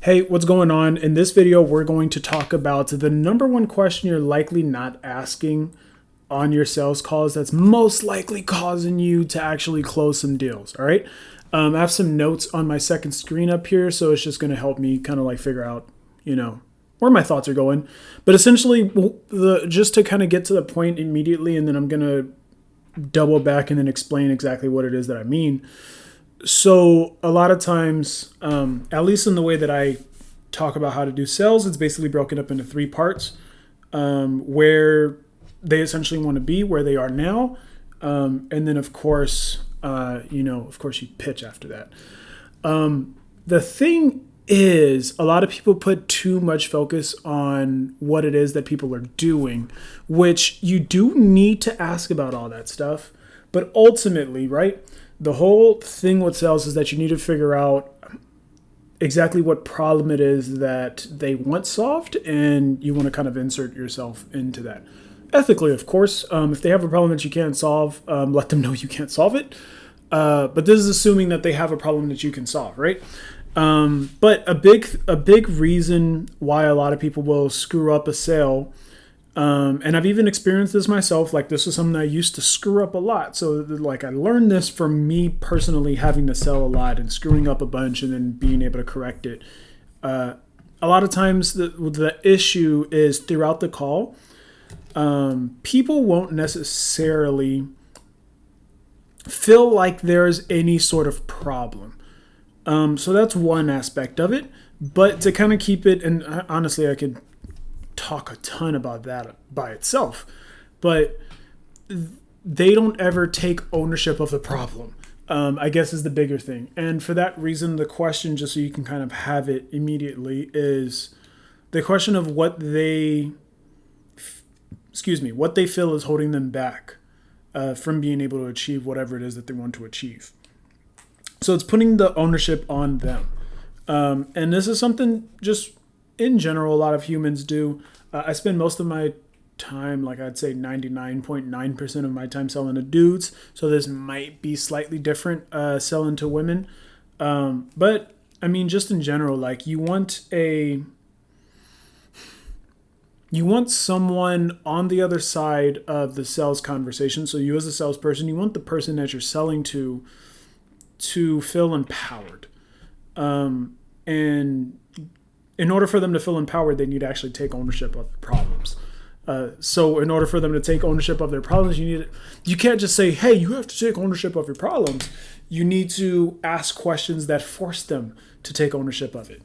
Hey, what's going on? In this video, we're going to talk about the number one question you're likely not asking on your sales calls that's most likely causing you to actually close some deals. All right. I have some notes on my second screen up here, so it's just going to help me kind of like figure out, where my thoughts are going. But essentially, just to kind of get to the point immediately, and then I'm going to double back and then explain exactly what it is that I mean. So a lot of times, at least in the way that I talk about how to do sales, it's basically broken up into three parts, where they essentially want to be, where they are now, and then of course, you pitch after that. The thing is, a lot of people put too much focus on what it is that people are doing, which you do need to ask about all that stuff. But ultimately, right, the whole thing with sales is that you need to figure out exactly what problem it is that they want solved, and you want to kind of insert yourself into that. Ethically, of course. If they have a problem that you can't solve, let them know you can't solve it. But this is assuming that they have a problem that you can solve, right? But a big reason why a lot of people will screw up a sale, and I've even experienced this myself. Like, this is something I used to screw up a lot. So like, I learned this from me personally having to sell a lot and screwing up a bunch and then being able to correct it. A lot of times the issue is throughout the call, people won't necessarily feel like there's any sort of problem. So that's one aspect of it. But to kind of keep it, and honestly, I could talk a ton about that by itself, but they don't ever take ownership of the problem, I guess, is the bigger thing. And for that reason, the question, just so you can kind of have it immediately, is the question of what they feel is holding them back from being able to achieve whatever it is that they want to achieve. So it's putting the ownership on them. And this is something just in general a lot of humans do. I spend most of my time, like I'd say 99.9% of my time, selling to dudes. So this might be slightly different selling to women. But I mean, just in general, like you want someone on the other side of the sales conversation. So you as a salesperson, you want the person that you're selling to feel empowered. And in order for them to feel empowered, they need to actually take ownership of the problems. So in order for them to take ownership of their problems, you can't just say, hey, you have to take ownership of your problems. You need to ask questions that force them to take ownership of it.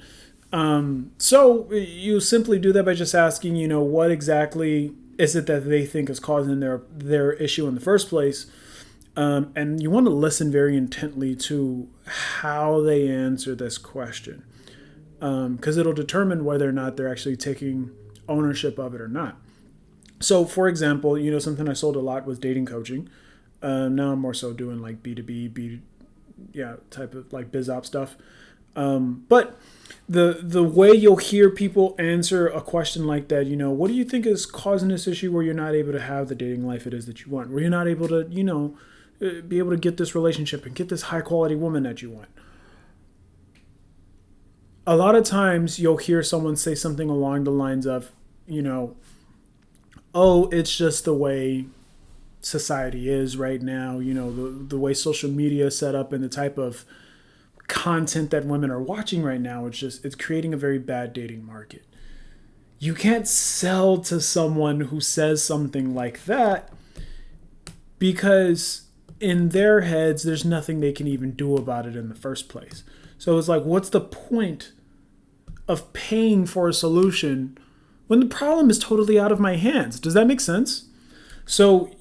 So you simply do that by just asking, what exactly is it that they think is causing their issue in the first place? And you want to listen very intently to how they answer this question, because it'll determine whether or not they're actually taking ownership of it or not. So, for example, something I sold a lot was dating coaching. Now I'm more so doing like B2B, type of like biz op stuff. But the way you'll hear people answer a question like that, what do you think is causing this issue where you're not able to have the dating life it is that you want, where you're not able to, be able to get this relationship and get this high quality woman that you want? A lot of times you'll hear someone say something along the lines of, oh, it's just the way society is right now, the way social media is set up and the type of content that women are watching right now, it's creating a very bad dating market. You can't sell to someone who says something like that, because in their heads, there's nothing they can even do about it in the first place. So it's like, what's the point of paying for a solution when the problem is totally out of my hands? Does that make sense? So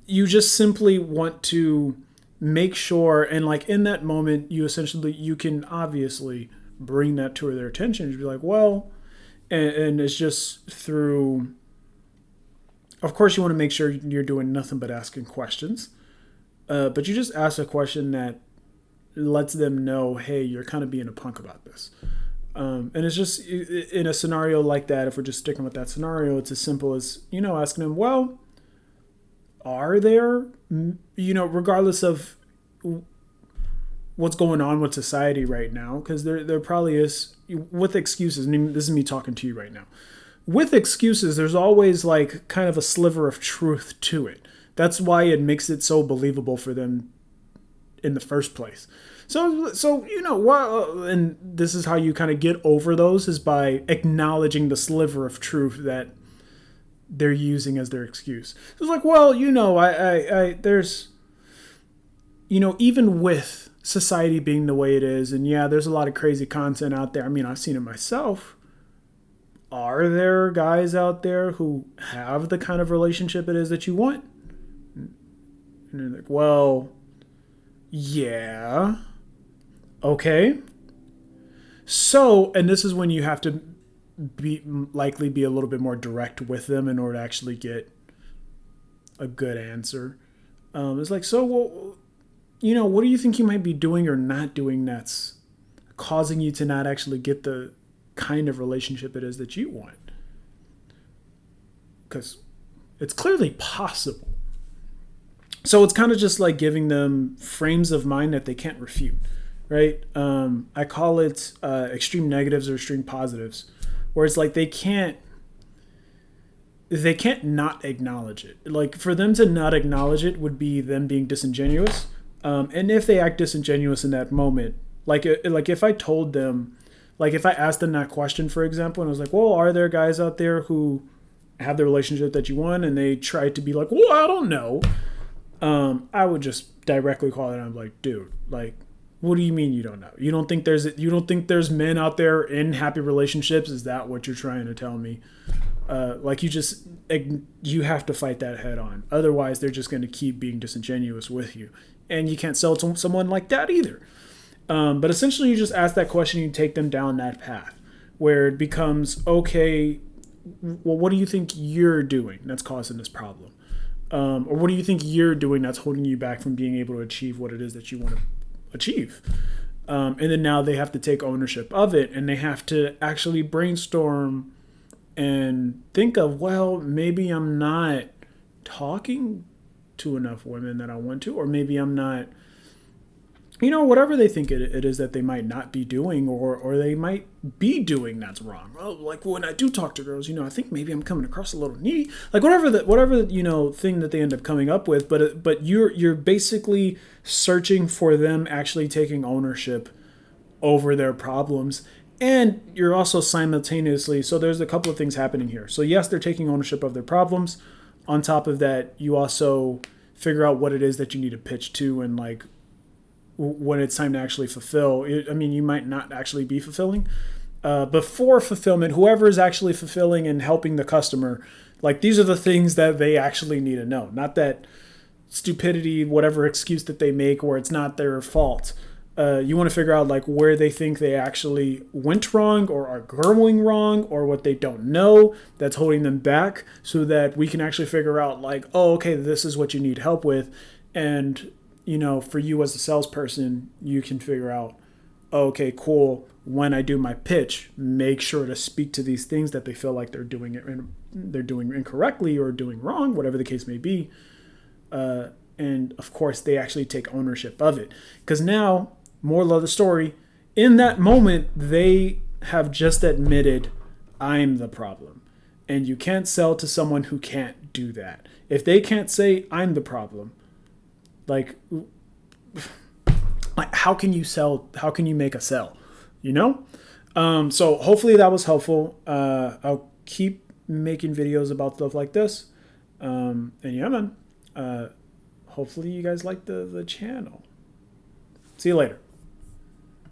you just simply want to make sure, and like in that moment, you can obviously bring that to their attention. You'd be like, well, and it's just through, of course, you want to make sure you're doing nothing but asking questions. But you just ask a question that lets them know, hey, you're kind of being a punk about this. And it's just in a scenario like that, if we're just sticking with that scenario, it's as simple as, asking them, well, are there, regardless of what's going on with society right now, because there probably is, with excuses, and this is me talking to you right now, with excuses, there's always like kind of a sliver of truth to it. That's why it makes it so believable for them in the first place. So you know what, and this is how you kind of get over those, is by acknowledging the sliver of truth that they're using as their excuse. So it's like, well, you know, I there's, you know, even with society being the way it is, and yeah, there's a lot of crazy content out there. I mean, I've seen it myself. Are there guys out there who have the kind of relationship it is that you want? And they're like, well, yeah. Okay. So, and this is when you have to likely be a little bit more direct with them in order to actually get a good answer. It's like, so, well, you know, what do you think you might be doing or not doing that's causing you to not actually get the kind of relationship it is that you want? Because it's clearly possible. So it's kind of just like giving them frames of mind that they can't refute, right? I call it extreme negatives or extreme positives, where it's like they can't not acknowledge it. Like, for them to not acknowledge it would be them being disingenuous. And if they act disingenuous in that moment, like if I told them, like if I asked them that question, for example, and I was like, well, are there guys out there who have the relationship that you want? And they tried to be like, well, I don't know. I would just directly call it and I'm like, dude, like, what do you mean you don't know? You don't think there's men out there in happy relationships? Is that what you're trying to tell me? Like, you have to fight that head on. Otherwise, they're just going to keep being disingenuous with you. And you can't sell to someone like that either. But essentially, you just ask that question, you take them down that path where it becomes, okay, well, what do you think you're doing that's causing this problem? Or what do you think you're doing that's holding you back from being able to achieve what it is that you want to achieve? And then now they have to take ownership of it, and they have to actually brainstorm and think of, well, maybe I'm not talking to enough women that I want to, or maybe I'm not, you know, whatever they think it is that they might not be doing, or they might be doing that's wrong. Oh, like when I do talk to girls, you know, I think maybe I'm coming across a little needy, like whatever you know, thing that they end up coming up with. But you're basically searching for them actually taking ownership over their problems. And you're also simultaneously, so there's a couple of things happening here. So yes, they're taking ownership of their problems. On top of that, you also figure out what it is that you need to pitch to, and like when it's time to actually fulfill. I mean, you might not actually be fulfilling. Before fulfillment, whoever is actually fulfilling and helping the customer, like, these are the things that they actually need to know. Not that stupidity, whatever excuse that they make where it's not their fault. You want to figure out like where they think they actually went wrong or are going wrong, or what they don't know that's holding them back, so that we can actually figure out like, oh, okay, this is what you need help with. And, you know, for you as a salesperson, you can figure out, oh, okay, cool. When I do my pitch, make sure to speak to these things that they feel like they're doing incorrectly or doing wrong, whatever the case may be. And of course, they actually take ownership of it, because now, moral of the story, in that moment, they have just admitted, I'm the problem. And you can't sell to someone who can't do that. If they can't say, I'm the problem, like how can you sell? How can you make a sell? You know? So hopefully that was helpful. I'll keep making videos about stuff like this. And yeah, man. Hopefully you guys like the channel. See you later.